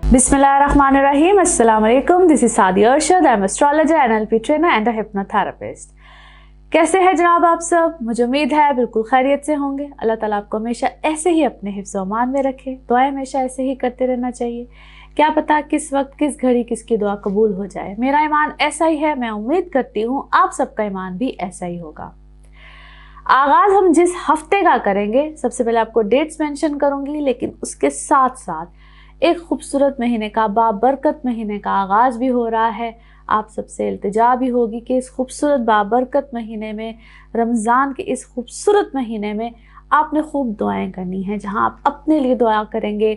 Bismillahirrahmanirrahim. Assalamu alaikum. This is Sadia Arshad. I'm astrologer, NLP trainer and a hypnotherapist. कैसे हैं जनाब आप सब? मुझे उम्मीद है बिल्कुल खैरियत से होंगे। अल्लाह ताला आपको हमेशा ऐसे ही अपने हिफ्ज़ व अमान में रखे। दुआएं हमेशा ऐसे ही करते रहना चाहिए। क्या पता किस वक्त किस घड़ी किसकी दुआ कबूल हो जाए। मेरा ईमान ऐसा ही है, मैं उम्मीद करती हूँ आप सबका ईमान भी ऐसा ही होगा। आगाज़ हम जिस हफ्ते का करेंगे, सबसे पहले आपको डेट्स मेंशन करूँगी, लेकिन उसके साथ साथ एक खूबसूरत महीने का, बाबरकत महीने का आगाज़ भी हो रहा है। आप सबसे इल्तिजा भी होगी कि इस खूबसूरत बाबरकत महीने में, रमज़ान के इस खूबसूरत महीने में आपने खूब दुआएं करनी हैं। जहां आप अपने लिए दुआ करेंगे,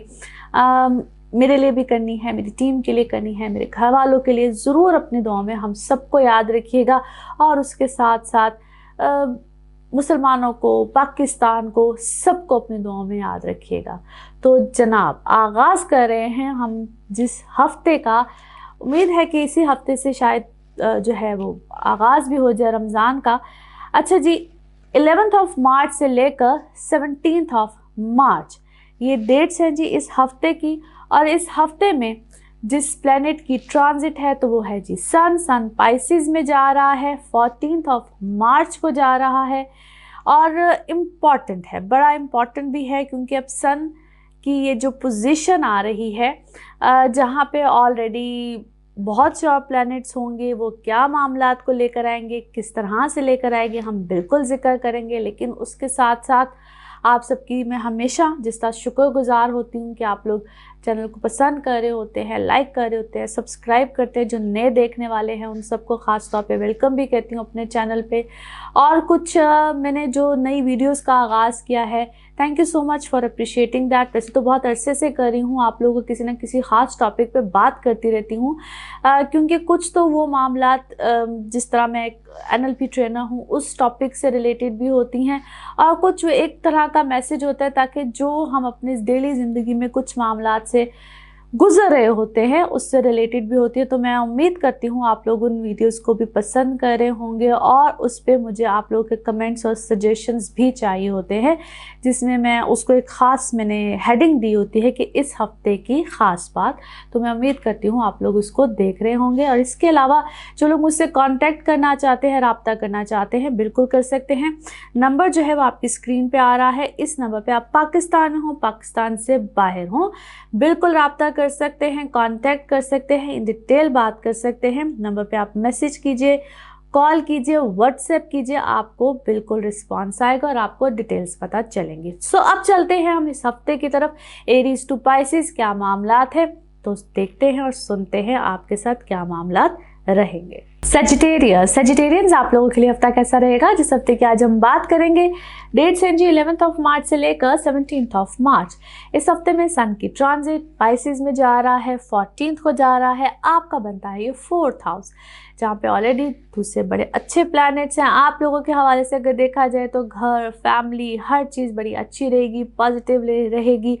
मेरे लिए भी करनी है, मेरी टीम के लिए करनी है, मेरे घर वालों के लिए ज़रूर अपनी दुआ में हम सबको याद रखिएगा। और उसके साथ साथ मुसलमानों को, पाकिस्तान को, सबको अपनी दुआओं में याद रखिएगा। तो जनाब आगाज़ कर रहे हैं हम जिस हफ्ते का, उम्मीद है कि इसी हफ्ते से शायद जो है वो आगाज़ भी हो जाए रमज़ान का। अच्छा जी, 11 मार्च से लेकर 17 मार्च ये डेट्स हैं जी इस हफ्ते की। और इस हफ्ते में जिस प्लैनेट की ट्रांजिट है तो वो है जी सन पाइसिस में जा रहा है, 14 मार्च को जा रहा है। और इम्पॉर्टेंट है, बड़ा इम्पॉर्टेंट भी है, क्योंकि अब सन की ये जो पोजीशन आ रही है, जहाँ पे ऑलरेडी बहुत से और प्लैनेट्स होंगे, वो क्या मामलात को लेकर आएंगे, किस तरह से लेकर आएंगे, हम बिल्कुल जिक्र करेंगे। लेकिन उसके साथ साथ आप सबकी मैं हमेशा जिस तरह शुक्रगुजार होती हूँ कि आप लोग चैनल को पसंद कर रहे होते हैं, लाइक कर रहे होते हैं, सब्सक्राइब करते हैं। जो नए देखने वाले हैं उन सबको ख़ास तौर पे वेलकम भी कहती हूँ अपने चैनल पे। और कुछ मैंने जो नई वीडियोस का आगाज़ किया है, thank you so much for appreciating that. वैसे तो बहुत अरसे से कर रही हूँ, आप लोगों को किसी न किसी ख़ास टॉपिक पे बात करती रहती हूँ, क्योंकि कुछ तो वो मामलात जिस तरह मैं एक NLP ट्रेनर हूँ उस टॉपिक से रिलेटेड भी होती हैं, और कुछ एक तरह का मैसेज होता है ताकि जो हम अपनी डेली ज़िंदगी में कुछ मामलात से गुजर रहे होते हैं उससे रिलेटेड भी होती है। तो मैं उम्मीद करती हूँ आप लोग उन वीडियोस को भी पसंद कर रहे होंगे, और उस पर मुझे आप लोगों के कमेंट्स और सजेशंस भी चाहिए होते हैं, जिसमें मैं उसको एक ख़ास मैंने हेडिंग दी होती है कि इस हफ्ते की ख़ास बात। तो मैं उम्मीद करती हूँ आप लोग उसको देख रहे होंगे। और इसके अलावा जो लोग मुझसे कॉन्टैक्ट करना चाहते हैं, रब्ता करना चाहते हैं, बिल्कुल कर सकते हैं। नंबर जो है वो आपकी स्क्रीन पर आ रहा है। इस नंबर पर आप पाकिस्तान में हो, पाकिस्तान से बाहर हो, बिल्कुल रब्ता कर सकते हैं, कांटेक्ट कर सकते हैं, इन डिटेल बात कर सकते हैं। नंबर पे आप मैसेज कीजिए, कॉल कीजिए, व्हाट्सएप कीजिए, आपको बिल्कुल रिस्पांस आएगा और आपको डिटेल्स पता चलेंगी। सो अब चलते हैं हम इस हफ्ते की तरफ। एरीज टू पाइसिस क्या मामलात है, तो देखते हैं और सुनते हैं आपके साथ क्या मामलात रहेंगे। सेजिटेरियंस आप लोगों के लिए हफ्ता कैसा रहेगा, जिस हफ्ते की आज हम बात करेंगे। डेट्स हैं जी 11 मार्च से लेकर 17 मार्च। इस हफ्ते में सन की ट्रांजिट पाइसिस में जा रहा है, 14 को जा रहा है। आपका बनता है ये 4th हाउस, जहाँ पे ऑलरेडी दूसरे बड़े अच्छे प्लैनेट्स हैं। आप लोगों के हवाले से अगर देखा जाए तो घर, फैमिली, हर चीज़ बड़ी अच्छी रहेगी, पॉजिटिव रहेगी,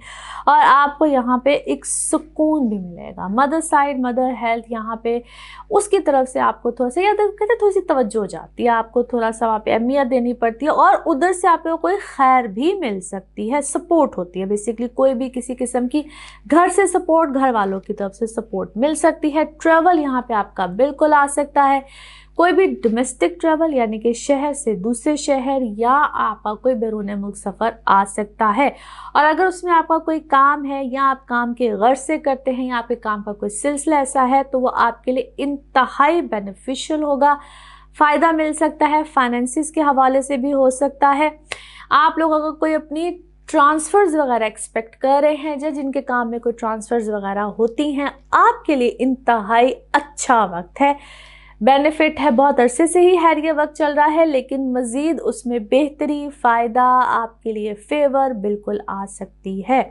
और आपको यहाँ पे एक सुकून भी मिलेगा। मदर साइड, मदर हेल्थ, यहाँ पे उसकी तरफ से आपको थोड़ा सा, या कहते थोड़ी सी तवज्जो हो जाती है, आपको थोड़ा सा वहाँ पे अहमियत देनी पड़ती है, और उधर से आप लोगों को कोई खैर भी मिल सकती है, सपोर्ट होती है। बेसिकली कोई भी किसी किस्म की घर से सपोर्ट, घर वालों की तरफ से सपोर्ट मिल सकती है। ट्रैवल यहाँ पे आपका बिल्कुल आ सकता है, कोई भी डोमेस्टिक ट्रैवल यानी कि शहर से दूसरे शहर, या आपका कोई बैरून मुल्क सफ़र आ सकता है। और अगर उसमें आपका कोई काम है, या आप काम के गर्ज से करते हैं, या आपके काम का कोई सिलसिला ऐसा है, तो वो आपके लिए इंतहाई बेनिफिशियल होगा, फ़ायदा मिल सकता है। फाइनेंसिस के हवाले से भी हो सकता है। आप लोग अगर कोई अपनी ट्रांसफ़र्स वगैरह एक्सपेक्ट कर रहे हैं, या जिनके काम में कोई ट्रांसफ़र्स वगैरह होती हैं, आपके लिए इंतहाई अच्छा वक्त है, बेनिफिट है। बहुत अरसे से ही है ये वक्त चल रहा है, लेकिन मज़ीद उसमें बेहतरी, फ़ायदा, आपके लिए फेवर बिल्कुल आ सकती है।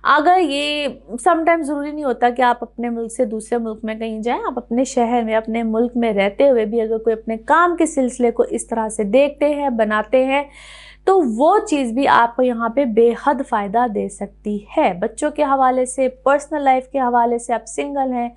अगर ये समटाइम ज़रूरी नहीं होता कि आप अपने मुल्क से दूसरे मुल्क में कहीं जाएं, आप अपने शहर में, अपने मुल्क में रहते हुए भी अगर कोई अपने काम के सिलसिले को इस तरह से देखते हैं, बनाते हैं, तो वो चीज़ भी आपको यहाँ पे बेहद फ़ायदा दे सकती है। बच्चों के हवाले से, पर्सनल लाइफ के हवाले से, आप सिंगल हैं,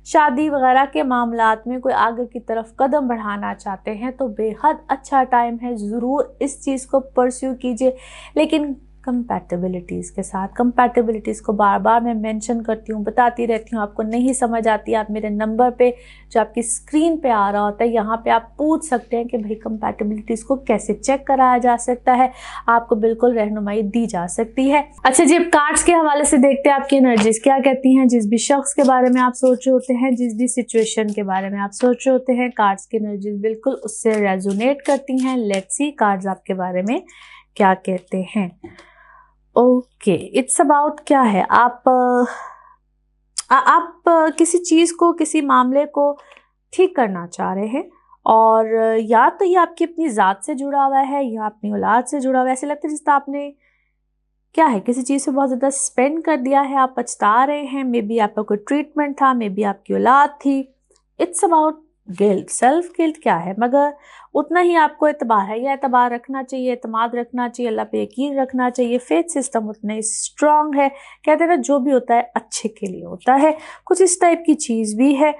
शादी वगैरह के मामलात में कोई आगे की तरफ कदम बढ़ाना चाहते हैं, तो बेहद अच्छा टाइम है, ज़रूर इस चीज़ को परस्यू कीजिए। लेकिन कंपैटिबिलिटीज़ के साथ। कंपैटिबिलिटीज़ को बार बार मैं मेंशन करती हूँ, बताती रहती हूँ, आपको नहीं समझ आती, आप मेरे नंबर पे जो आपकी स्क्रीन पे आ रहा होता है यहाँ पे आप पूछ सकते हैं कि भाई कंपैटिबिलिटीज़ को कैसे चेक कराया जा सकता है, आपको बिल्कुल रहनुमाई दी जा सकती है। अच्छा जी, अब कार्ड्स के हवाले से देखते हैं आपकी एनर्जीज क्या कहती हैं। जिस भी शख्स के बारे में आप सोच रहे होते हैं, जिस भी सिचुएशन के बारे में आप सोच रहे होते हैं, कार्ड्स की एनर्जीज बिल्कुल उससे रेजोनेट करती हैं। लेट्स सी कार्ड्स आपके बारे में क्या कहते हैं। ओके, इट्स अबाउट क्या है, आप किसी चीज़ को, किसी मामले को ठीक करना चाह रहे हैं, और या तो ये आपकी अपनी ज़ात से जुड़ा हुआ है या अपनी औलाद से जुड़ा हुआ है। ऐसे लगता है जिस तरह आपने क्या है किसी चीज़ पे बहुत ज़्यादा स्पेंड कर दिया है, आप पछता रहे हैं। मे बी आपका कोई ट्रीटमेंट था, मे बी आपकी औलाद थी। It's about guilt, self guilt क्या है, मगर उतना ही आपको एतबार है, या एतबार रखना चाहिए, एतमाद रखना चाहिए, अल्लाह पे यकीन रखना चाहिए, फेथ सिस्टम उतना ही स्ट्रांग है। कहते हैं ना, जो भी होता है अच्छे के लिए होता है, कुछ इस टाइप की चीज़ भी है।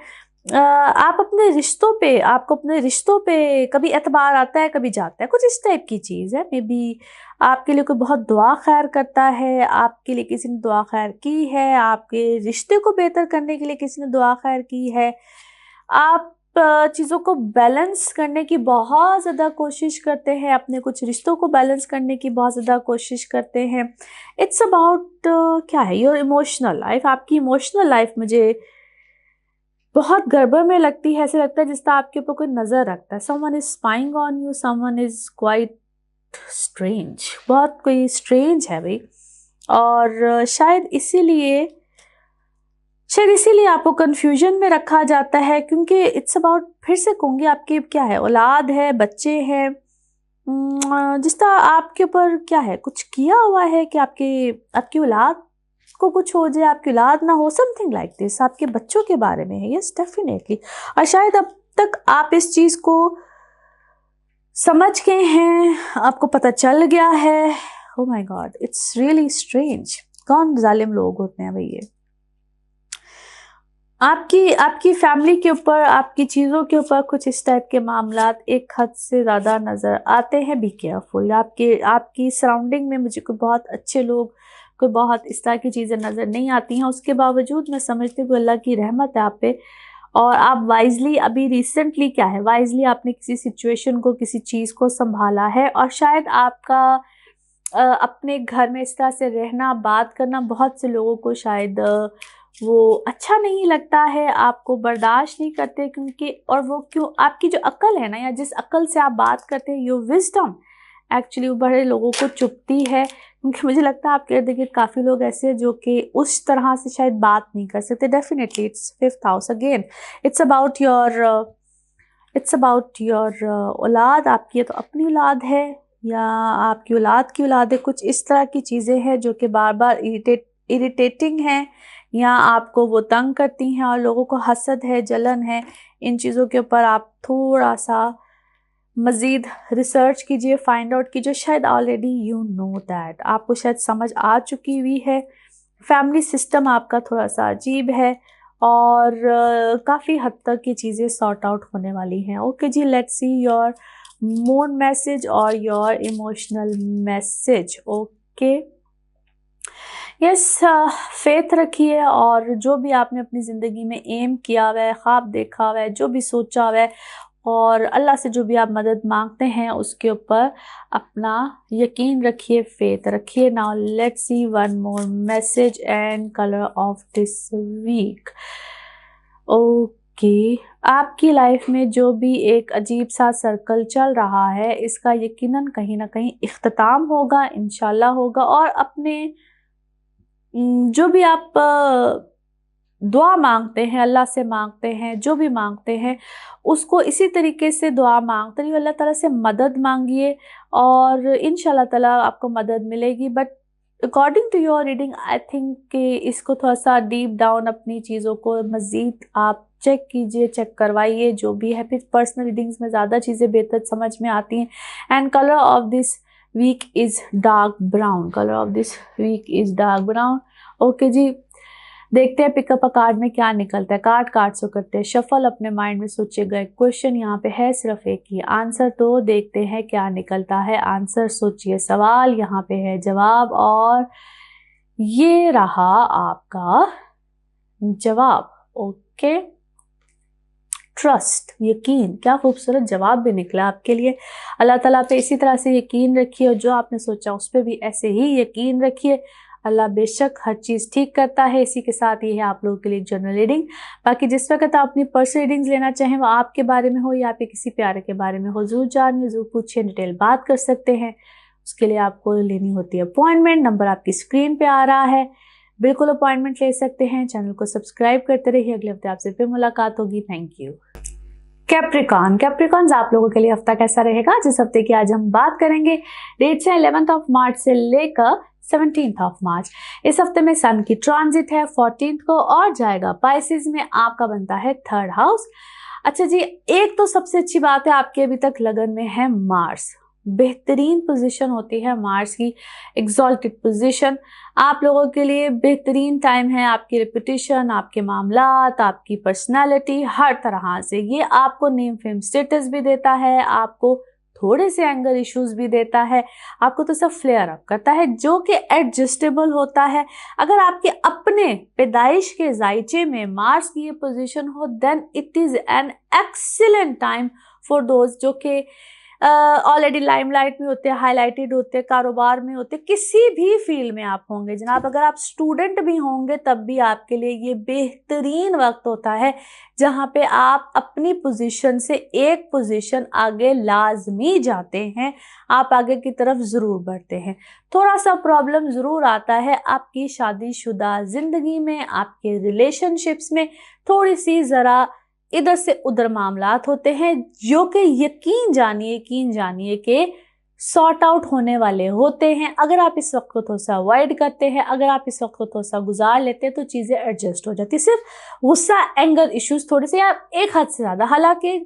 आप अपने रिश्तों पे, आपको अपने रिश्तों पे कभी एतबार आता है, कभी जाता है, कुछ इस टाइप की चीज़ है। मे बी आपके लिए कोई बहुत दुआ खैर करता है, आपके लिए किसी ने दुआ खैर की है, आपके रिश्ते को बेहतर करने के लिए किसी ने दुआ खैर की है। आप चीज़ों को बैलेंस करने की बहुत ज़्यादा कोशिश करते हैं, अपने कुछ रिश्तों को बैलेंस करने की बहुत ज़्यादा कोशिश करते हैं। इट्स अबाउट क्या है, योर इमोशनल लाइफ। आपकी इमोशनल लाइफ मुझे बहुत गड़बड़ में लगती है। ऐसे लगता है जिस तरह आपके ऊपर कोई नज़र रखता है। Someone is spying on you, someone is quite strange, बहुत कोई स्ट्रेंज है भाई। और शायद इसीलिए आपको कंफ्यूजन में रखा जाता है, क्योंकि इट्स अबाउट, फिर से कहूँगी, आपकी क्या है, औलाद है, बच्चे हैं। जिस तरह आपके ऊपर क्या है, कुछ किया हुआ है कि आपकी औलाद को कुछ हो जाए, आपकी औलाद ना हो, समथिंग लाइक दिस आपके बच्चों के बारे में है। Yes, definitely. और शायद अब तक आप इस चीज़ को समझ गए हैं, आपको पता चल गया है। Oh my God, it's really strange. कौन जालिम लोग होते हैं भाई ये। आपकी फैमिली के ऊपर, आपकी चीज़ों के ऊपर कुछ इस टाइप के मामलात एक हद से ज़्यादा नज़र आते हैं। Be careful. आपकी सराउंडिंग में मुझे कोई बहुत अच्छे लोग, कोई बहुत इस तरह की चीज़ें नज़र नहीं आती हैं। उसके बावजूद मैं समझती हूँ अल्लाह की रहमत है आप पे, और आप वाइजली, अभी रिसेंटली क्या है, वाइजली आपने किसी सिचुएशन को, किसी चीज़ को संभाला है। और शायद आपका अपने घर में इस तरह से रहना, बात करना बहुत से लोगों को शायद वो अच्छा नहीं लगता है, आपको बर्दाश्त नहीं करते, क्योंकि और वो क्यों, आपकी जो अक्ल है ना, या जिस अक्ल से आप बात करते हैं, योर विजडम एक्चुअली वो बड़े लोगों को चुभती है। क्योंकि मुझे लगता है आपके इर्द गिर्द काफ़ी लोग ऐसे हैं जो कि उस तरह से शायद बात नहीं कर सकते। Definitely it's fifth house again, it's about your औलाद। आपकी तो अपनी औलाद है या आपकी औलाद की औलाद है, कुछ इस तरह की चीज़ें हैं जो कि बार बार इरिटेटिंग हैं, या आपको वो तंग करती हैं, और लोगों को हसद है, जलन है। इन चीज़ों के ऊपर आप थोड़ा सा मज़ीद रिसर्च कीजिए, फाइंड आउट कीजिए। शायद ऑलरेडी यू नो दैट, आपको शायद समझ आ चुकी हुई है। फैमिली सिस्टम आपका थोड़ा सा अजीब है, और काफ़ी हद तक ये चीज़ें सॉर्ट आउट होने वाली हैं। ओके जी, let's see your moon message और your emotional message. Okay, yes, faith रखिए, और जो भी आपने अपनी ज़िंदगी में एम किया हुआ है, ख्वाब देखा हुआ है, जो भी सोचा हुआ है, और अल्लाह से जो भी आप मदद मांगते हैं, उसके ऊपर अपना यकीन रखिए, फेथ रखिए। Now let's see one more message and colour of this week. Okay, आपकी लाइफ में जो भी एक अजीब सा सर्कल चल रहा है, इसका यकीनन कहीं ना कहीं इख्तिताम होगा, इंशाल्लाह होगा। और अपने जो भी आप दुआ मांगते हैं, अल्लाह से मांगते हैं, जो भी मांगते हैं, उसको इसी तरीके से दुआ मांगते रहिए, अल्लाह ताला से मदद मांगिए, और इंशाल्लाह ताला आपको मदद मिलेगी। But according to your reading, I think कि इसको थोड़ा सा डीप डाउन अपनी चीज़ों को मज़ीद आप चेक कीजिए, चेक करवाइए, जो भी है। फिर पर्सनल रीडिंग्स में ज़्यादा चीज़ें बेहतर समझ में आती हैं। And colour of this week is dark brown, colour of this week is dark brown. Okay जी, देखते हैं पिकअप अ कार्ड में क्या निकलता है। कार्ड से करते हैं शफल, अपने माइंड में सोचिएगा। एक क्वेश्चन यहाँ पे है, सिर्फ एक ही आंसर, तो देखते हैं क्या निकलता है आंसर। सोचिए सवाल, यहाँ पे है जवाब, और ये रहा आपका जवाब। ओके, ट्रस्ट, यकीन। क्या खूबसूरत जवाब भी निकला आपके लिए। अल्लाह ताला पे इसी तरह से यकीन रखिए और जो आपने सोचा उस पर भी ऐसे ही यकीन रखिए। अल्लाह बेशक हर चीज़ ठीक करता है। इसी के साथ ये है आप लोगों के लिए जनरल रीडिंग। बाकी जिस वक्त आप अपनी पर्सनल रीडिंग्स लेना चाहें, वो आपके बारे में हो या आपके किसी प्यारे के बारे में हो, ज़रूर जानिए, ज़रूर पूछिए, डिटेल बात कर सकते हैं। उसके लिए आपको लेनी होती है अपॉइंटमेंट। नंबर आपकी स्क्रीन पे आ रहा है, बिल्कुल अपॉइंटमेंट ले सकते हैं। चैनल को सब्सक्राइब करते रहिए। अगले हफ्ते आपसे फिर मुलाकात होगी। Thank you. कैप्रिकॉन्स आप लोगों के लिए हफ्ता कैसा रहेगा, जिस हफ्ते की आज हम बात करेंगे। डेट्स है 11 मार्च से लेकर 17 मार्च। इस हफ्ते में सन की ट्रांजिट है 14 को और जाएगा पाइसेस में। आपका बनता है 3rd हाउस। अच्छा जी, एक तो सबसे अच्छी बात है, आपके अभी तक लगन में है मार्स। बेहतरीन पोजीशन होती है मार्स की, एग्जॉल्टेड पोजीशन। आप लोगों के लिए बेहतरीन टाइम है। आपकी रेपुटेशन, आपके मामलात, आपकी पर्सनालिटी, हर तरह से ये आपको नेम फेम स्टेटस भी देता है, आपको थोड़े से एंगर इश्यूज भी देता है, आपको तो सब फ्लेयर अप करता है, जो कि एडजस्टेबल होता है। अगर आपके अपने पैदाइश के जायचे में मार्स की ये पोजीशन हो, then it is an excellent time for those जो कि ऑलरेडी लाइमलाइट में होते हैं, हाईलाइटेड होते हैं, कारोबार में होते हैं, किसी भी फील्ड में आप होंगे जनाब। अगर आप स्टूडेंट भी होंगे तब भी आपके लिए ये बेहतरीन वक्त होता है, जहाँ पे आप अपनी पोजीशन से एक पोजीशन आगे लाजमी जाते हैं, आप आगे की तरफ ज़रूर बढ़ते हैं। थोड़ा सा प्रॉब्लम ज़रूर आता है आपकी शादीशुदा ज़िंदगी में, आपके रिलेशनशिप्स में थोड़ी सी ज़रा इधर से उधर मामलात होते हैं, जो कि यकीन जानिए कि सॉर्ट आउट होने वाले होते हैं। अगर आप इस वक्त को थोड़ा सा अवॉइड करते हैं, अगर आप इस वक्त को थोड़ा सा गुजार लेते हैं, तो चीज़ें एडजस्ट हो जाती है। सिर्फ गुस्सा, एंगर इश्यूज थोड़े से या एक हद से ज़्यादा। हालांकि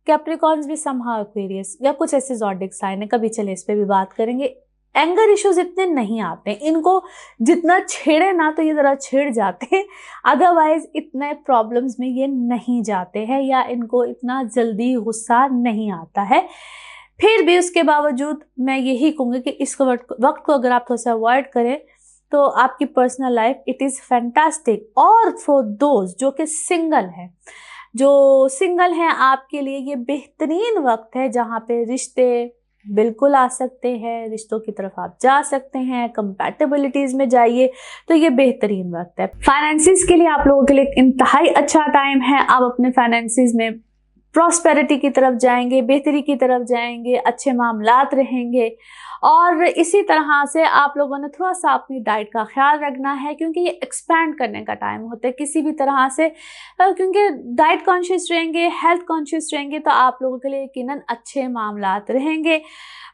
कैप्रिकॉन्स भी समहाउ एक्वेरियस या कुछ ऐसे ज़ोडिक साइन है, कभी चले इस पे भी बात करेंगे। एंगर इश्यूज इतने नहीं आते, इनको जितना छेड़े ना तो ये ज़रा छिड़ जाते हैं, अदरवाइज इतने प्रॉब्लम्स में ये नहीं जाते हैं या इनको इतना जल्दी गुस्सा नहीं आता है। फिर भी उसके बावजूद मैं यही कहूँगी कि इस वक्त को अगर आप थोड़ा सा अवॉइड करें तो आपकी personal life it is fantastic. और फॉर दोज जो कि सिंगल हैं, आपके लिए ये बेहतरीन वक्त है, जहाँ पे रिश्ते बिल्कुल आ सकते हैं, रिश्तों की तरफ आप जा सकते हैं, कंपैटिबिलिटीज में जाइए, तो ये बेहतरीन वक्त है। फाइनेंसिस के लिए आप लोगों के लिए इंतहाई अच्छा टाइम है। आप अपने फाइनेंसिस में प्रॉस्पेरिटी की तरफ जाएंगे, बेहतरी की तरफ जाएंगे, अच्छे मामलात रहेंगे। और इसी तरह से आप लोगों ने थोड़ा सा अपनी डाइट का ख्याल रखना है, क्योंकि ये एक्सपैंड करने का टाइम होता है किसी भी तरह से। क्योंकि डाइट कॉन्शियस रहेंगे, हेल्थ कॉन्शियस रहेंगे, तो आप लोगों के लिए यकीनन अच्छे मामलात रहेंगे।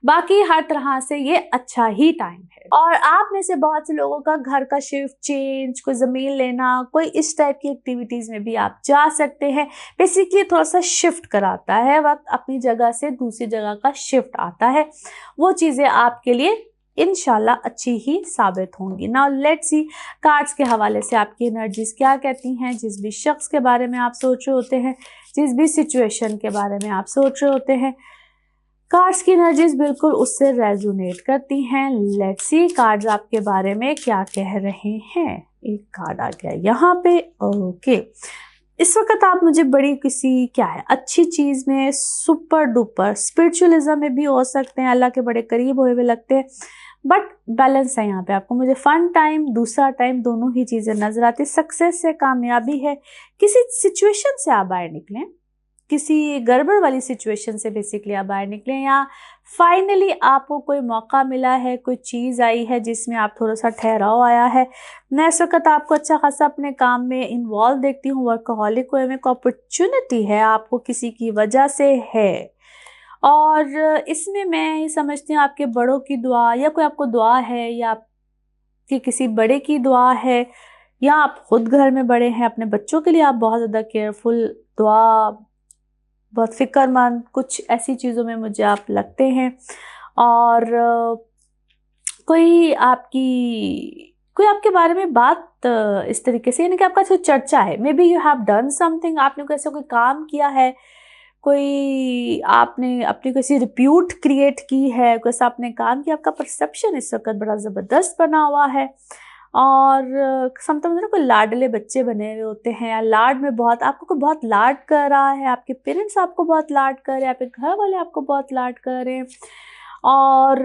बाकी हर तरह से ये अच्छा ही टाइम है। और आप में से बहुत से लोगों का घर का शिफ्ट चेंज, कोई ज़मीन लेना, कोई इस टाइप की एक्टिविटीज़ में भी आप जा सकते हैं। बेसिकली थोड़ा सा शिफ्ट कराता है वक्त, अपनी जगह से दूसरी जगह का शिफ्ट आता है। वो चीज़ें आपके लिए इंशाल्लाह अच्छी ही साबित होंगी। नाउ लेट्स सी कार्ड्स के हवाले से आपकी एनर्जीज क्या कहती हैं। जिस भी शख्स के बारे में आप सोच रहे होते हैं, जिस भी सिचुएशन के बारे में आप सोच रहे होते हैं, कार्ड्स की एनर्जीज बिल्कुल उससे रेजोनेट करती हैं। लेट्स सी कार्ड्स आपके बारे में क्या कह रहे हैं। एक कार्ड आ गया यहाँ पे। ओके, इस वक्त आप मुझे बड़ी किसी क्या है अच्छी चीज़ में, सुपर डुपर स्पिरिचुअलिज्म में भी हो सकते हैं, अल्लाह के बड़े करीब हुए लगते हैं, बट बैलेंस है यहाँ पे आपको। मुझे फन टाइम, दूसरा टाइम, दोनों ही चीज़ें नजर आती। सक्सेस से, कामयाबी है, किसी सिचुएशन से आप बाहर निकलें, किसी गड़बड़ वाली सिचुएशन से बेसिकली आप बाहर निकलें, या फाइनली आपको कोई मौका मिला है, कोई चीज़ आई है जिसमें आप थोड़ा सा ठहराव आया है। मैं इस वक्त आपको अच्छा खासा अपने काम में इन्वॉल्व देखती हूँ, वर्कहॉलिक हुए में, कोई अपॉर्चुनिटी है आपको किसी की वजह से है। और इसमें मैं ये समझती हूँ आपके बड़ों की दुआ, या कोई आपको दुआ है, या आपकी किसी बड़े की दुआ है, या आप खुद घर में बड़े हैं, अपने बच्चों के लिए आप बहुत ज़्यादा केयरफुल, दुआ, बहुत फिक्रमंद, कुछ ऐसी चीज़ों में मुझे आप लगते हैं। और कोई आपकी कोई आपके बारे में बात इस तरीके से, यानी कि आपका जो चर्चा है, maybe you have done something, आपने कोई ऐसा कोई काम किया है, कोई आपने अपनी कोई रिप्यूट क्रिएट की है, कोई ऐसा आपने काम किया, आपका परसेप्शन इस वक्त बड़ा ज़बरदस्त बना हुआ है। और समटाइम्स ना कोई लाडले बच्चे बने हुए होते हैं, या लाड में बहुत, आपको कोई बहुत लाड कर रहा है, आपके पेरेंट्स आपको बहुत लाड कर रहे हैं, आपके घर वाले आपको बहुत लाड कर रहे हैं, और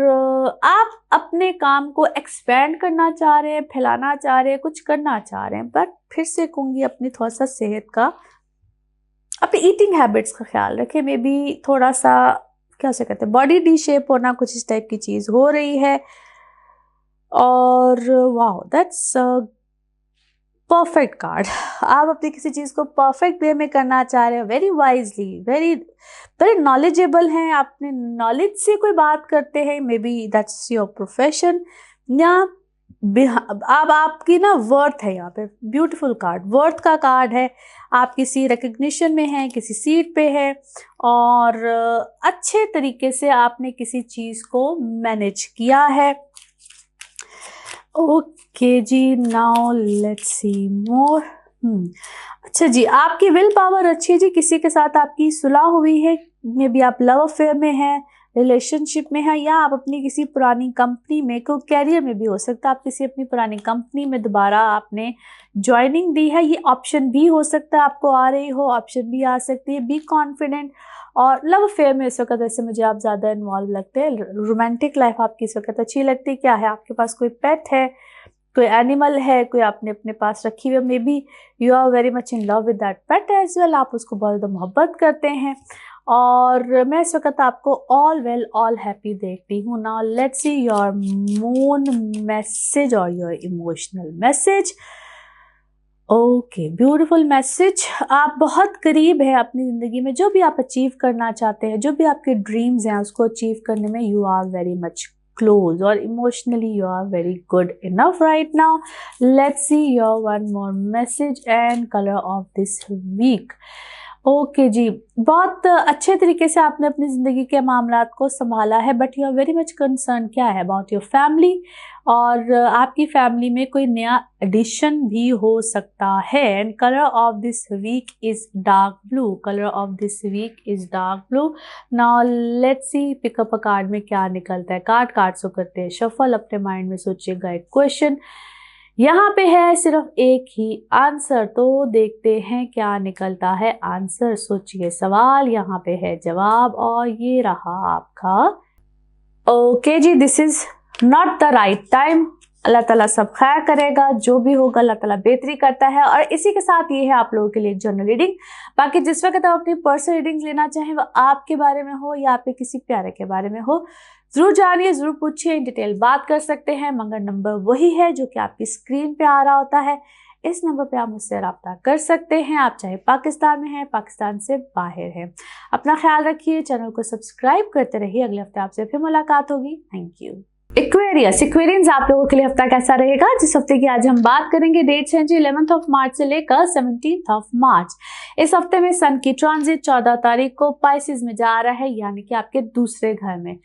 आप अपने काम को एक्सपेंड करना चाह रहे हैं, फैलाना चाह रहे हैं, कुछ करना चाह रहे हैं, बट फिर से कहूँगी अपनी थोड़ा सा सेहत का, अपनी ईटिंग हैबिट्स का ख्याल रखें। मे बी थोड़ा सा क्या से कहते हैं, बॉडी डी शेप होना, कुछ इस टाइप की चीज़ हो रही है। और वाह, दैट्स परफेक्ट कार्ड। आप अपनी किसी चीज़ को परफेक्ट वे में करना चाह रहे हो, very wisely, very very knowledgeable हैं, आपने नॉलेज से कोई बात करते हैं, may be that's your profession, या अब आपकी ना वर्थ है यहाँ पे, ब्यूटीफुल कार्ड, वर्थ का कार्ड है। आप किसी रिकग्निशन में हैं, किसी सीट पे हैं, और अच्छे तरीके से आपने किसी चीज़ को मैनेज किया है। ओके जी, नाउ लेट्स सी मोर। अच्छा जी, आपकी विल पावर अच्छी है जी, किसी के साथ आपकी सुलह हुई है, मे बी आप लव अफेयर में हैं, रिलेशनशिप में है, या आप अपनी किसी पुरानी कंपनी में, कोई कैरियर में भी हो सकता है, आप किसी अपनी पुरानी कंपनी में दोबारा आपने ज्वाइनिंग दी है, ये ऑप्शन भी हो सकता है, आपको आ रही हो, ऑप्शन भी आ सकती है। Be confident. और लव अफेयर में इस वक्त ऐसे मुझे आप ज़्यादा इन्वॉल्व लगते हैं, रोमांटिक लाइफ आपकी इस वक्त अच्छी लगती है। क्या है आपके पास, कोई पेट है, कोई एनिमल है, कोई आपने अपने पास रखी हुई है, maybe you are very much in love with that pet as well, आप उसको बहुत ज़्यादा मोहब्बत करते हैं। और मैं इस वक्त आपको ऑल वेल ऑल हैप्पी देखती हूँ। Now let's see your moon message और your emotional message. Okay, beautiful message. आप बहुत करीब है अपनी ज़िंदगी में, जो भी आप अचीव करना चाहते हैं, जो भी आपके ड्रीम्स हैं, उसको अचीव करने में you are very much close, or emotionally you are very good enough right now. Let's see your one more message and color of this week. Okay जी, बहुत अच्छे तरीके से आपने अपनी ज़िंदगी के मामलात को संभाला है, but you are very much concern क्या है अबाउट योर फैमिली, और आपकी फैमिली में कोई नया एडिशन भी हो सकता है। And colour of this week is dark blue, colour of this week is dark blue. Now let's see pick up a card में क्या निकलता है। कार्ड्स को करते हैं शफल, अपने माइंड में सोचिएगा एक क्वेश्चन, यहाँ पे है सिर्फ एक ही आंसर, तो देखते हैं क्या निकलता है आंसर। सोचिए सवाल, यहाँ पे है जवाब, और ये रहा आपका। ओके जी, this is not the right time. अल्लाह ताला सब खैर करेगा, जो भी होगा अल्लाह ताला बेहतरी करता है। और इसी के साथ ये है आप लोगों के लिए एक जनरल रीडिंग। बाकी जिस वक्त आप अपनी पर्सनल रीडिंग्स लेना चाहें, वो आपके बारे में हो या आपके किसी प्यारे के बारे में हो, जरूर जानिए, जरूर पूछिए, इन डिटेल बात कर सकते हैं। मगर नंबर वही है जो कि आपकी स्क्रीन पे आ रहा होता है, इस नंबर पे आप मुझसे रब्ता कर सकते हैं। आप चाहे पाकिस्तान में हैं, पाकिस्तान से बाहर हैं। अपना ख्याल रखिए, चैनल को सब्सक्राइब करते रहिए। अगले हफ्ते आपसे फिर मुलाकात होगी। Thank you. एक्वेरियंस आप लोगों के लिए हफ्ता कैसा रहेगा? जिस हफ्ते की आज हम बात करेंगे, डेट्स हैं जी 11 मार्च से लेकर 17 मार्च। इस हफ्ते में सन की ट्रांजिट 14 तारीख को पाइसिस में जा रहा है, यानी कि आपके दूसरे घर में।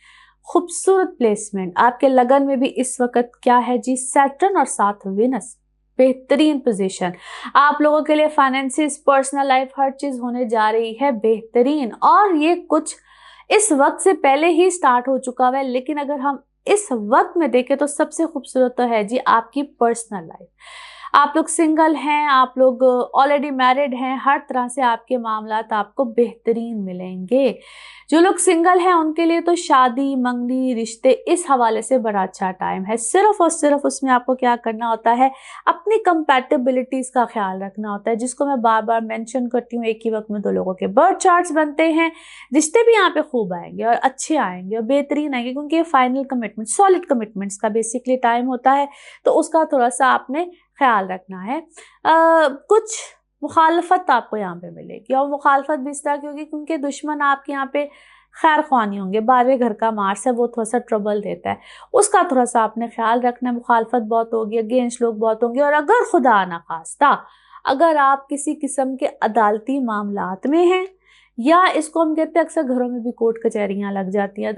खूबसूरत प्लेसमेंट आपके लगन में भी इस वक्त क्या है जी, सैटर्न और साथ विनस, बेहतरीन पोजीशन आप लोगों के लिए। फाइनेंसिस, पर्सनल लाइफ, हर चीज होने जा रही है बेहतरीन, और ये कुछ इस वक्त से पहले ही स्टार्ट हो चुका है। लेकिन अगर हम इस वक्त में देखें तो सबसे खूबसूरत तो है जी आपकी पर्सनल लाइफ। आप लोग सिंगल हैं, आप लोग ऑलरेडी मैरिड हैं, हर तरह से आपके मामलात आपको बेहतरीन मिलेंगे। जो लोग सिंगल हैं उनके लिए तो शादी, मंगनी, रिश्ते, इस हवाले से बड़ा अच्छा टाइम है। सिर्फ और सिर्फ उसमें आपको क्या करना होता है, अपनी कंपैटिबिलिटीज का ख्याल रखना होता है, जिसको मैं बार बार मेंशन करती हूँ। एक ही वक्त में दो लोगों के बर्थ चार्ट्स बनते हैं, रिश्ते भी यहाँ पे खूब आएंगे और अच्छे आएंगे और बेहतरीन आएंगे, क्योंकि ये फाइनल कमिटमेंट, सॉलिड कमिटमेंट्स का बेसिकली टाइम होता है। तो उसका थोड़ा सा आपने ख्याल रखना है। कुछ मुखालफत आपको यहाँ पे मिलेगी, और मुखालफत भी इस तरह की होगी क्योंकि दुश्मन आपके यहाँ पे खैर ख्वाह नहीं होंगे। 12वें घर का मार्स है, वो थोड़ा सा ट्रबल देता है, उसका थोड़ा सा आपने ख्याल रखना है। मुखालफत बहुत होगी, अगेंस्ट लोग बहुत होंगे। और अगर खुदा ना खास्ता अगर आप किसी किस्म के अदालती मामलात में हैं, या इसको हम कहते हैं अक्सर घरों में भी कोर्ट कचहरियाँ लग जाती हैं,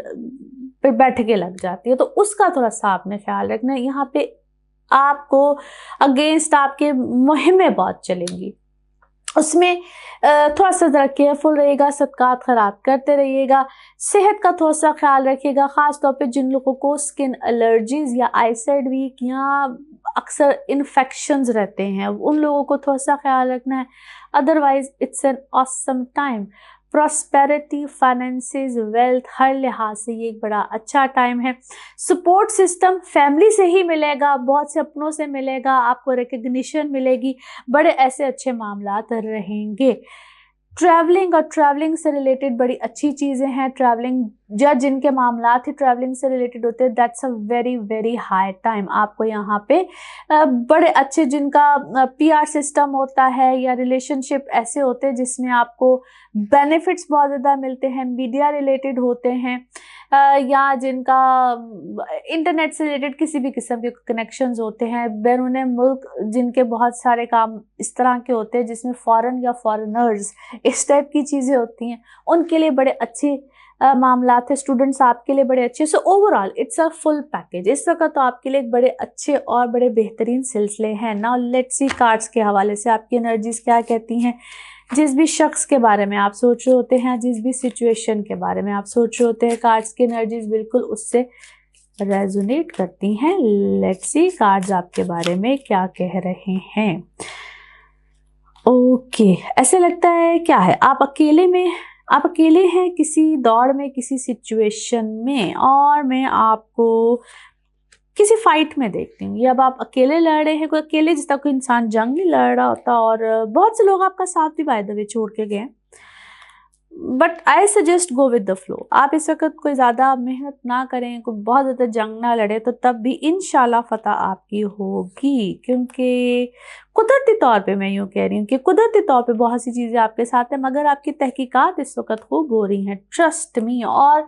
बैठकें लग जाती है, तो उसका थोड़ा सा आपने ख्याल रखना है। यहाँ पे आपको अगेंस्ट आपके मुहिमें बहुत चलेंगी। उसमें थोड़ा सा ज़रा केयरफुल रहिएगा, सदकात खैरात करते रहिएगा, सेहत का थोड़ा सा ख्याल रखिएगा। ख़ास तौर पे जिन लोगों को स्किन एलर्जीज़ या आईसाइट वीक या अक्सर इन्फेक्शंस रहते हैं, उन लोगों को थोड़ा सा ख्याल रखना है। Otherwise it's an awesome time. Prosperity, finances, wealth, हर लिहाज से ये एक बड़ा अच्छा टाइम है। सपोर्ट सिस्टम फैमिली से ही मिलेगा, बहुत से अपनों से मिलेगा, आपको रिकग्निशन मिलेगी, बड़े ऐसे अच्छे मामलात रहेंगे। ट्रैवलिंग और ट्रैवलिंग से रिलेटेड बड़ी अच्छी चीज़ें हैं। ट्रैवलिंग या जिनके मामलात ही ट्रैवलिंग से रिलेटेड होते हैं, that's a very very high time. आपको यहाँ पे बड़े अच्छे, जिनका पीआर सिस्टम होता है या रिलेशनशिप ऐसे होते हैं जिसमें आपको बेनिफिट्स बहुत ज़्यादा मिलते हैं, मीडिया रिलेटेड होते हैं, या जिनका इंटरनेट से रिलेटेड किसी भी किस्म के कनेक्शंस होते हैं, बैरून मुल्क जिनके बहुत सारे काम इस तरह के होते हैं जिसमें फॉरेन या फॉरेनर्स इस टाइप की चीज़ें होती हैं, उनके लिए बड़े अच्छे मामलात है। स्टूडेंट्स आपके लिए बड़े अच्छे। So overall it's a full package. इस वक्त तो आपके लिए बड़े अच्छे और बड़े बेहतरीन सिलसिले हैं। नाउ लेट्स सी कार्ड्स के हवाले से आपकी एनर्जीज क्या कहती हैं। जिस भी शख्स के बारे में आप सोच रहे होते हैं, जिस भी सिचुएशन के बारे में आप सोच रहे होते हैं, कार्ड्स की एनर्जीज बिल्कुल उससे रेजोनेट करती हैं। लेट्स सी कार्ड्स आपके बारे में क्या कह रहे हैं। ओके, ऐसे लगता है क्या है, आप अकेले हैं किसी दौड़ में, किसी सिचुएशन में, और मैं आपको किसी फाइट में देखती हूँ। ये अब आप अकेले लड़ रहे हैं, कोई अकेले, जिस तरह कोई इंसान जंग नहीं लड़ रहा होता, और बहुत से लोग आपका साथ भी बाय द वे छोड़ के गए। But I suggest go with the flow. आप इस वक्त कोई ज़्यादा मेहनत ना करें, कोई बहुत ज़्यादा जंग ना लड़े, तो तब भी इंशाल्लाह फतह आपकी होगी। क्योंकि कुदरती तौर पे मैं यूँ कह रही हूँ कि कुदरती तौर पे बहुत सी चीज़ें आपके साथ हैं, मगर आपकी तहकीकात इस वक्त खूब हो रही हैं, ट्रस्ट मी, और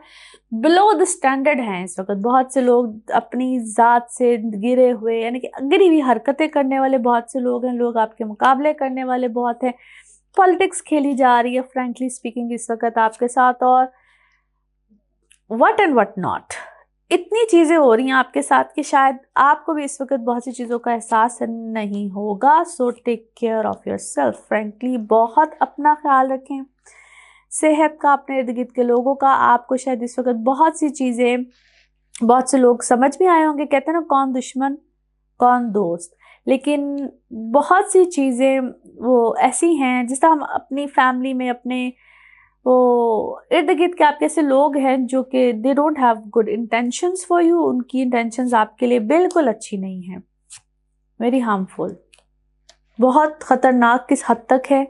बिलो द स्टैंडर्ड हैं इस वक्त। बहुत से लोग अपनी ज़ात से गिरे हुए, यानी कि गिरी हुई हरकतें करने वाले बहुत से लोग हैं। लोग आपके मुकाबले करने वाले बहुत हैं। पॉलिटिक्स खेली जा रही है फ्रैंकली स्पीकिंग इस वक्त आपके साथ, और व्हाट एंड व्हाट नॉट, इतनी चीज़ें हो रही हैं आपके साथ कि शायद आपको भी इस वक्त बहुत सी चीज़ों का एहसास नहीं होगा। So take care of yourself. Frankly बहुत अपना ख्याल रखें, सेहत का, अपने इर्द गिर्द के लोगों का। आपको शायद इस वक्त बहुत सी चीज़ें, बहुत से लोग समझ में आए होंगे, कहते हैं ना कौन दुश्मन कौन दोस्त, लेकिन बहुत सी चीज़ें वो ऐसी हैं जिस तरह हम अपनी फैमिली में, अपने वो इर्द गिर्द के आपके ऐसे लोग हैं जो कि they don't have good intentions for you. उनकी इंटेंशंस आपके लिए बिल्कुल अच्छी नहीं हैं, वेरी हार्मफुल, बहुत ख़तरनाक किस हद तक है,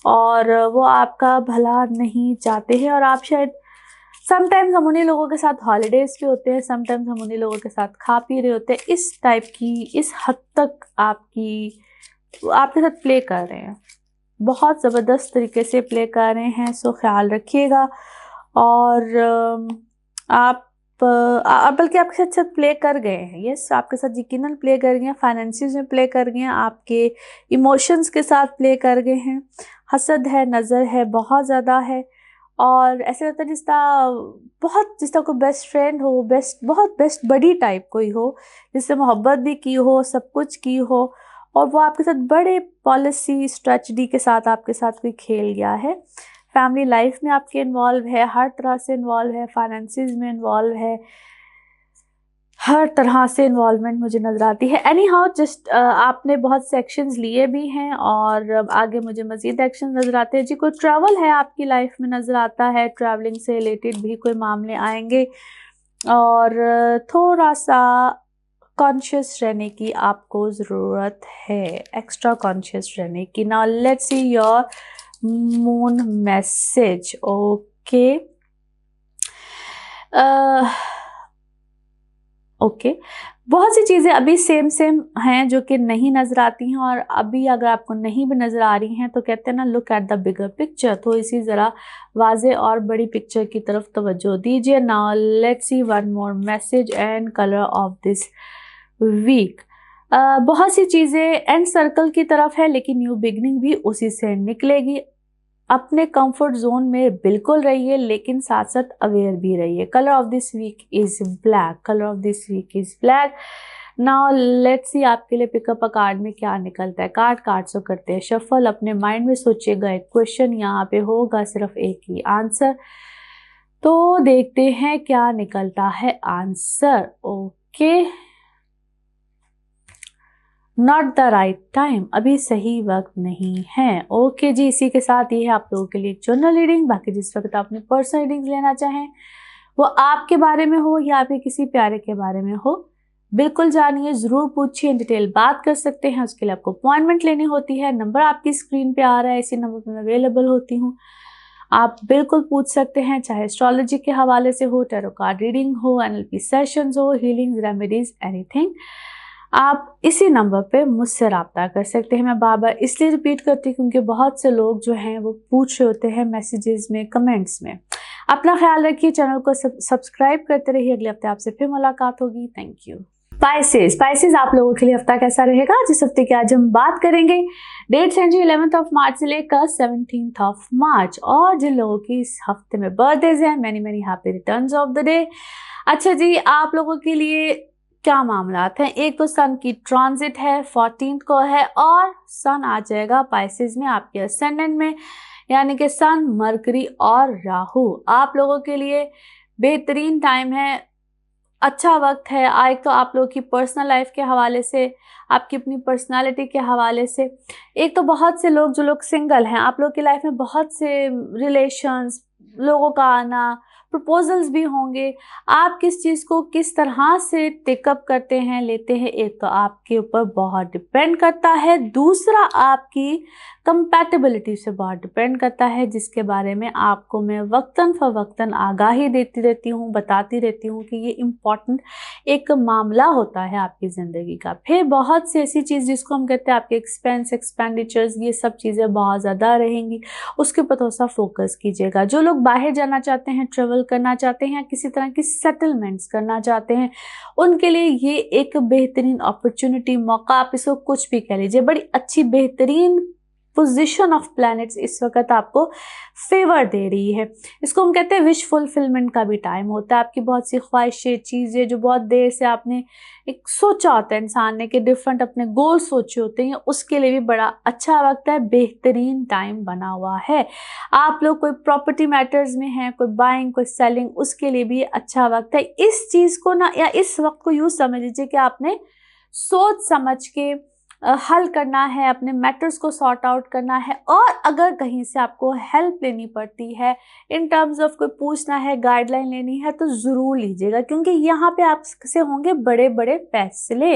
और वो आपका भला नहीं चाहते हैं। और आप शायद समटाइम्स हम उन्हीं लोगों के साथ हॉलीडेज़ पे होते हैं, समटाइम्स हम उन्हीं लोगों के साथ खा पी रहे होते हैं। इस टाइप की, इस हद तक आपके साथ प्ले कर रहे हैं, बहुत ज़बरदस्त तरीके से प्ले कर रहे हैं। सो ख्याल रखिएगा। और आप बल्कि आपके साथ प्ले कर गए हैं, यस, आपके साथ यकीनन प्ले कर गए हैं, फाइनेंसिस में प्ले कर गए हैं, आपके इमोशंस के साथ प्ले कर गए हैं। हसद है, नज़र है, बहुत ज़्यादा है, और ऐसे लगता है जिस तरह कोई बेस्ट फ्रेंड हो, बहुत बेस्ट बडी टाइप कोई हो, जिससे मोहब्बत भी की हो, सब कुछ की हो, और वो आपके साथ बड़े पॉलिसी स्ट्रेटजी के साथ आपके साथ कोई खेल गया है। फैमिली लाइफ में आपके इन्वॉल्व है, हर तरह से इन्वॉल्व है, फाइनेंसिस में इन्वॉल्व है, हर तरह से इन्वॉल्वमेंट मुझे नज़र आती है। एनी हाउ, जस्ट आपने बहुत से एक्शंस लिए भी हैं, और आगे मुझे मज़ीद एक्शन नज़र आते हैं। जी, कोई ट्रैवल है आपकी लाइफ में नज़र आता है, ट्रैवलिंग से रिलेटेड भी कोई मामले आएंगे, और थोड़ा सा कॉन्शियस रहने की आपको ज़रूरत है, एक्स्ट्रा कॉन्शियस रहने की। Now let's see your moon message. Okay, बहुत सी चीज़ें अभी सेम हैं जो कि नहीं नज़र आती हैं, और अभी अगर आपको नहीं भी नज़र आ रही हैं तो कहते हैं ना, look at the bigger picture. तो इसी ज़रा वाज़े और बड़ी पिक्चर की तरफ तवज्जो दीजिए। Now let's see one more message and colour of this week. बहुत सी चीज़ें एंड सर्कल की तरफ है, लेकिन न्यू बिगनिंग भी उसी से निकलेगी। अपने कंफर्ट जोन में बिल्कुल रहिए, लेकिन साथ साथ अवेयर भी रहिए। Colour of this week is black, colour of this week is black. Now let's see आपके लिए पिकअप अ कार्ड में क्या निकलता है। कार्ड्स को करते हैं शफल। अपने माइंड में सोचिएगा एक क्वेश्चन, यहाँ पे होगा सिर्फ एक ही आंसर, तो देखते हैं क्या निकलता है answer. Okay, not the right time, अभी सही वक्त नहीं है। ओके जी, इसी के साथ ये है आप लोगों के लिए एक जर्नल रीडिंग। बाकी जिस वक्त आप अपनी पर्सनल रीडिंग्स लेना चाहें, वो आपके बारे में हो या आपके किसी प्यारे के बारे में हो, बिल्कुल जानिए, ज़रूर पूछिए, डिटेल बात कर सकते हैं। उसके लिए आपको अपॉइंटमेंट लेनी होती है। नंबर आपकी स्क्रीन पे आ रहा है, इसी नंबर पर मैं अवेलेबल होती हूँ। आप बिल्कुल पूछ सकते हैं, चाहे एस्ट्रोलॉजी के हवाले से हो, टैरो कार्ड रीडिंग हो, एनएलपी सेशंस हो, हीलिंग रेमेडीज, एनीथिंग, आप इसी नंबर पे मुझसे रब्ता कर सकते हैं। मैं बार बार इसलिए रिपीट करती हूँ क्योंकि बहुत से लोग जो हैं वो पूछ रहे होते हैं मैसेजेस में, कमेंट्स में। अपना ख्याल रखिए, चैनल को सब्सक्राइब करते रहिए। अगले हफ्ते आपसे फिर मुलाकात होगी। Thank you. स्पाइसेस आप लोगों के लिए हफ्ता कैसा रहेगा, जिस हफ्ते की आज हम बात करेंगे। डेट्स हैं जी 11 मार्च से लेकर 17 मार्च। और जिन लोगों की इस हफ्ते में बर्थडेज हैं, many many happy returns of the day. अच्छा जी, आप लोगों के लिए क्या मामलात हैं। एक तो सन की ट्रांजिट है, 14 को है, और सन आ जाएगा पाइसेस में आपके असेंडेंट में, यानी कि सन, मरकरी और राहु। आप लोगों के लिए बेहतरीन टाइम है, अच्छा वक्त है। एक तो आप लोगों की पर्सनल लाइफ के हवाले से, आपकी अपनी पर्सनालिटी के हवाले से। एक तो बहुत से लोग, जो लोग सिंगल हैं, आप लोग की लाइफ में बहुत से रिलेशंस, लोगों का आना, प्रपोजल्स भी होंगे। आप किस चीज़ को किस तरह से टेकअप करते हैं, लेते हैं, एक तो आपके ऊपर बहुत डिपेंड करता है। दूसरा आपकी कंपैटिबिलिटी से बहुत डिपेंड करता है, जिसके बारे में आपको मैं वक्तन फवक्तन आगाही देती रहती हूँ, बताती रहती हूँ कि ये इम्पॉर्टेंट एक मामला होता है आपकी ज़िंदगी का। फिर बहुत सी ऐसी चीज़ जिसको हम कहते हैं आपके एक्सपेंडिचर्स, ये सब चीज़ें बहुत ज़्यादा रहेंगी, उसके ऊपर थोड़ा सा फोकस कीजिएगा। जो लोग बाहर जाना चाहते हैं, ट्रेवल करना चाहते हैं, किसी तरह की सेटलमेंट्स करना चाहते हैं, उनके लिए ये एक बेहतरीन अपॉर्चुनिटी, मौका, आप इसको कुछ भी कह लीजिए, बड़ी अच्छी बेहतरीन पोजीशन ऑफ प्लैनेट्स इस वक्त आपको फेवर दे रही है। इसको हम कहते हैं विश फुलफिलमेंट का भी टाइम होता है। आपकी बहुत सी ख्वाहिशें, चीज़ें जो बहुत देर से आपने एक सोचा होता है, इंसान ने कि डिफरेंट अपने गोल सोचे होते हैं, उसके लिए भी बड़ा अच्छा वक्त है, बेहतरीन टाइम बना हुआ है। आप लोग कोई प्रॉपर्टी मैटर्स में हैं, कोई बाइंग, कोई सेलिंग, उसके लिए भी अच्छा वक्त है। इस चीज़ को ना, या इस वक्त को यूँ समझ लीजिए कि आपने सोच समझ के हल करना है, अपने मैटर्स को सॉर्ट आउट करना है। और अगर कहीं से आपको हेल्प लेनी पड़ती है, इन टर्म्स ऑफ कोई पूछना है, गाइडलाइन लेनी है, तो ज़रूर लीजिएगा, क्योंकि यहाँ पे आपसे होंगे बड़े बड़े फैसले।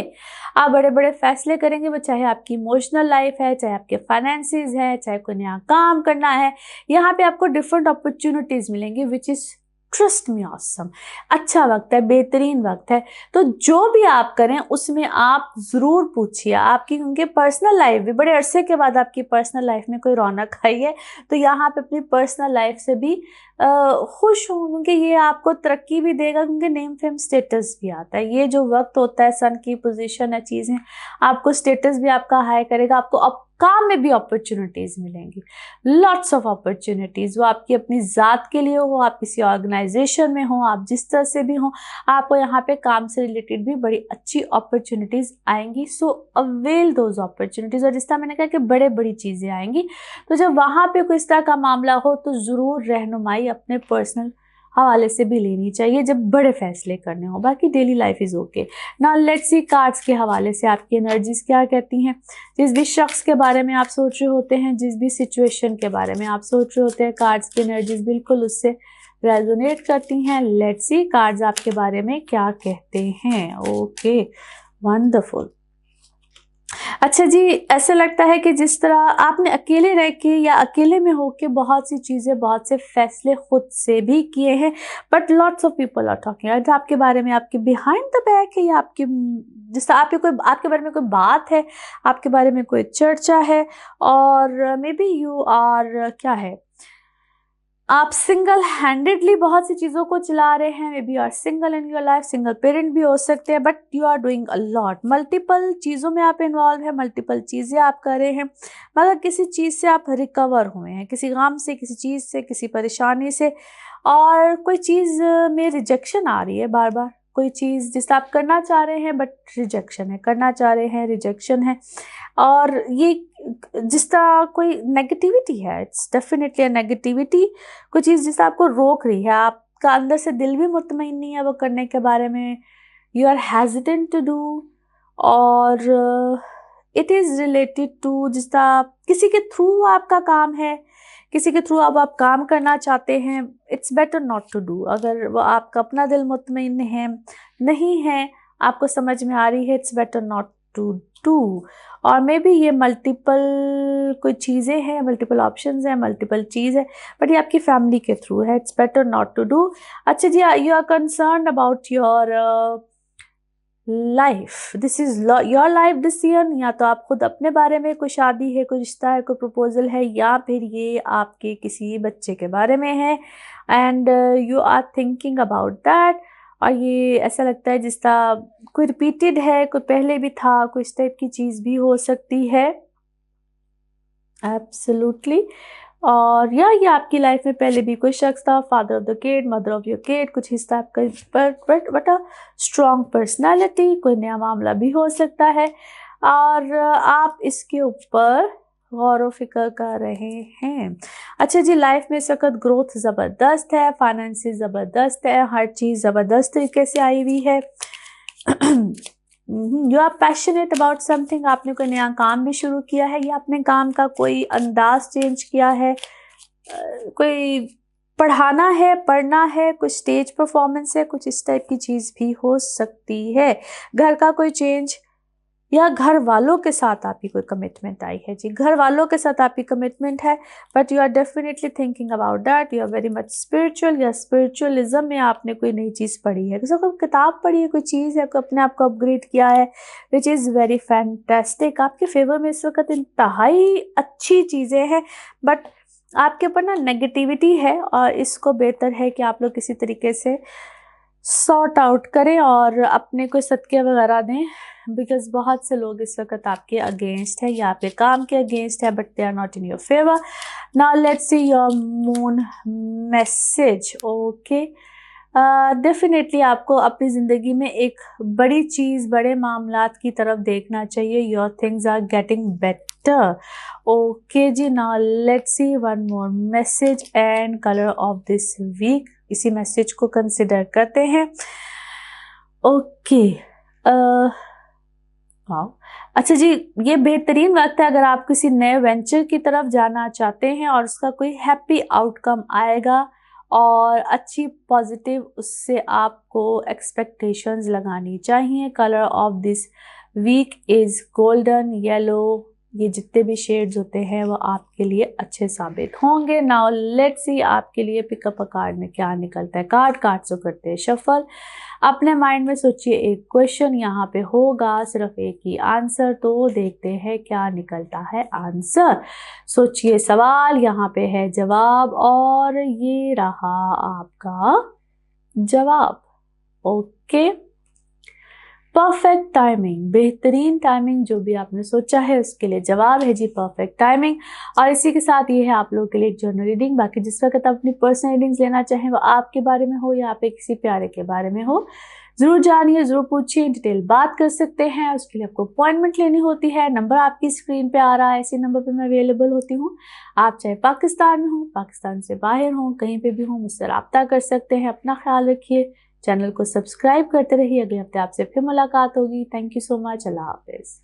आप बड़े बड़े फैसले करेंगे, वो चाहे आपकी इमोशनल लाइफ है, चाहे आपके फाइनेंसिस है, चाहे कोई नया काम करना है। यहाँ पे आपको डिफरेंट अपॉर्चुनिटीज़ मिलेंगी, which is trust me awesome. अच्छा वक्त है, बेहतरीन वक्त है। तो जो भी आप करें उसमें आप ज़रूर पूछिए आपकी, क्योंकि पर्सनल लाइफ भी, बड़े अरसे के बाद आपकी पर्सनल लाइफ में कोई रौनक आई है, तो यहाँ पे अपनी पर्सनल लाइफ से भी खुश हूँ, क्योंकि ये आपको तरक्की भी देगा, क्योंकि नेम फेम स्टेटस भी आता है। ये जो वक्त होता है, सन की पोजीशन है, चीज़ें, आपको स्टेटस भी आपका हाई करेगा, आपको काम में भी अपॉर्चुनिटीज़ मिलेंगी, लॉट्स ऑफ अपॉर्चुनिटीज़। वो आपकी अपनी ज़ात के लिए हो, आप किसी ऑर्गेनाइजेशन में हो, आप जिस तरह से भी हो, आपको यहाँ पे काम से रिलेटेड भी बड़ी अच्छी अपॉर्चुनिटीज़ आएंगी। सो अवेल दोज अपॉर्चुनिटीज़। और जिस तरह मैंने कहा कि बड़े बड़ी चीज़ें आएंगी, तो जब वहाँ पे कोई इस तरह का मामला हो, तो ज़रूर रहनुमाई अपने पर्सनल हवाले से भी लेनी चाहिए जब बड़े फैसले करने हो। बाकी daily life is okay. Now let's C cards के हवाले से आपकी एनर्जीज क्या कहती हैं। जिस भी शख्स के बारे में आप सोच रहे होते हैं, जिस भी सिचुएशन के बारे में आप सोच रहे होते हैं, कार्ड्स की एनर्जीज बिल्कुल उससे रेजोनेट करती हैं। लेट्स सी कार्ड्स आपके बारे में क्या कहते हैं। Okay, wonderful. अच्छा जी, ऐसा लगता है कि जिस तरह आपने अकेले रह के या अकेले में होके बहुत सी चीज़ें, बहुत से फैसले खुद से भी किए हैं, but lots of people are talking आपके बारे में, आपके बिहाइंड द बैक है, या आपके जिस आपके कोई, आपके बारे में कोई बात है, आपके बारे में कोई चर्चा है, और मे बी यू आर क्या है, आप सिंगल हैंडेडली बहुत सी चीज़ों को चला रहे हैं। Maybe you are single in your life, single parent भी हो सकते हैं, but you are doing a lot. Multiple चीज़ों में आप इन्वॉल्व हैं, मल्टीपल चीज़ें आप कर रहे हैं, मगर किसी चीज़ से आप रिकवर हुए हैं, किसी गम से, किसी चीज़ से, किसी परेशानी से, और कोई चीज़ में रिजेक्शन आ रही है बार बार, कोई चीज़ जिसे आप करना चाह रहे हैं बट रिजेक्शन है, करना चाह रहे हैं रिजेक्शन है। और ये जिस तरह कोई नेगेटिविटी है, इट्स डेफिनेटली अ नेगेटिविटी, कोई चीज़ जिसे आपको रोक रही है, आपका अंदर से दिल भी मुतमईन नहीं है वो करने के बारे में, you are hesitant to do, और इट इज़ रिलेटेड टू जिस तरह किसी के थ्रू आपका काम है, किसी के थ्रू अब आप काम करना चाहते हैं, it's better not to do. अगर वो आपका अपना दिल मुतमईन है नहीं है, आपको समझ में आ रही है, it's better not to do. और मे बी ये मल्टीपल कोई चीज़ें हैं, मल्टीपल ऑप्शंस हैं, मल्टीपल चीज़ है, बट ये आपकी फैमिली के थ्रू है, it's better not to do. अच्छा जी, you are concern about your life, this is your life decision. या तो आप खुद अपने बारे में, कोई शादी है, कोई रिश्ता है, कोई प्रपोजल है, या फिर ये आपके किसी बच्चे के बारे में है, and you are thinking about that. और ये ऐसा लगता है जिस तरह कोई रिपीटेड है, कोई पहले भी था, कोई इस टाइप की चीज़ भी हो सकती है। एब्सोल्युटली। और या ये आपकी लाइफ में पहले भी कोई शख्स था, father of the kid, mother of your kid, कुछ हिस्सा आपका, बट अ स्ट्रॉन्ग पर्सनालिटी, कोई नया मामला भी हो सकता है, और आप इसके ऊपर गौर व फिक्र कर रहे हैं। अच्छा जी, लाइफ में इस वक्त ग्रोथ ज़बरदस्त है, फाइनेंसिस ज़बरदस्त है, हर चीज़ ज़बरदस्त तरीके से आई हुई है। You are passionate about something, आपने कोई नया काम भी शुरू किया है, या आपने काम का कोई अंदाज चेंज किया है, कोई पढ़ाना है, पढ़ना है, कुछ स्टेज परफॉर्मेंस है, कुछ इस टाइप की चीज़ भी हो सकती है। घर का कोई चेंज, या घर वालों के साथ आपकी कोई कमिटमेंट आई है जी, घर वालों के साथ आपकी कमिटमेंट है, but you are definitely thinking about that, you are very much spiritual, या स्पिरिचुअलिज्म में आपने कोई नई चीज़ पढ़ी है, किसी को किताब पढ़ी है, कोई चीज़ है, कोई अपने आप को अपग्रेड किया है, विच इज़ वेरी फैंटेस्टिक। आपके फेवर में इस वक्त इंतहाई अच्छी चीज़ें हैं, बट आपके ऊपर ना नेगेटिविटी है, और इसको बेहतर है कि आप लोग किसी तरीके से सॉर्ट आउट करें और अपने को सदके वगैरह दें, बिकॉज बहुत से लोग इस वक्त आपके अगेंस्ट है, या आपके काम के अगेंस्ट है, but they are not in your favour. Now let's see your moon message. Okay, definitely आपको अपनी ज़िंदगी में एक बड़ी चीज़, बड़े मामलात की तरफ देखना चाहिए। Your things are getting better. Okay जी, now let's see one more message and colour of this week. इसी मैसेज को कंसिडर करते हैं। ओके, वाओ, अच्छा जी, ये बेहतरीन वक्त है अगर आप किसी नए वेंचर की तरफ जाना चाहते हैं और उसका कोई हैप्पी आउटकम आएगा, और अच्छी पॉजिटिव उससे आपको एक्सपेक्टेशंस लगानी चाहिए। Colour of this week is golden yellow. ये जितने भी शेड्स होते हैं वो आपके लिए अच्छे साबित होंगे। नाउ लेट्स सी आपके लिए पिकअप अ कार्ड में क्या निकलता है। कार्ड से करते हैं शफल। अपने माइंड में सोचिए एक क्वेश्चन यहाँ पे होगा, सिर्फ एक ही आंसर, तो देखते हैं क्या निकलता है आंसर। सोचिए सवाल, यहाँ पे है जवाब, और ये रहा आपका जवाब। ओके, परफेक्ट टाइमिंग, बेहतरीन टाइमिंग, जो भी आपने सोचा है उसके लिए जवाब है जी परफेक्ट टाइमिंग। और इसी के साथ ये है आप लोगों के लिए एक जर्नल रीडिंग। बाकी जिस वक्त आप अपनी पर्सनल रीडिंग्स लेना चाहें, वो आपके बारे में हो या आप किसी प्यारे के बारे में हो, ज़रूर जानिए, ज़रूर पूछिए, डिटेल बात कर सकते हैं। उसके लिए आपको अपॉइंटमेंट लेनी होती है। नंबर आपकी स्क्रीन पे आ रहा है, इसी नंबर पे मैं अवेलेबल होती हूँ। आप चाहे पाकिस्तान में हो, पाकिस्तान से बाहर हो, कहीं पे भी हो, मुझसे रब्ता कर सकते हैं। अपना ख्याल रखिए, चैनल को सब्सक्राइब करते रहिए। अगले हफ्ते आपसे फिर मुलाकात होगी। Thank you so much. Allah हाफिज़।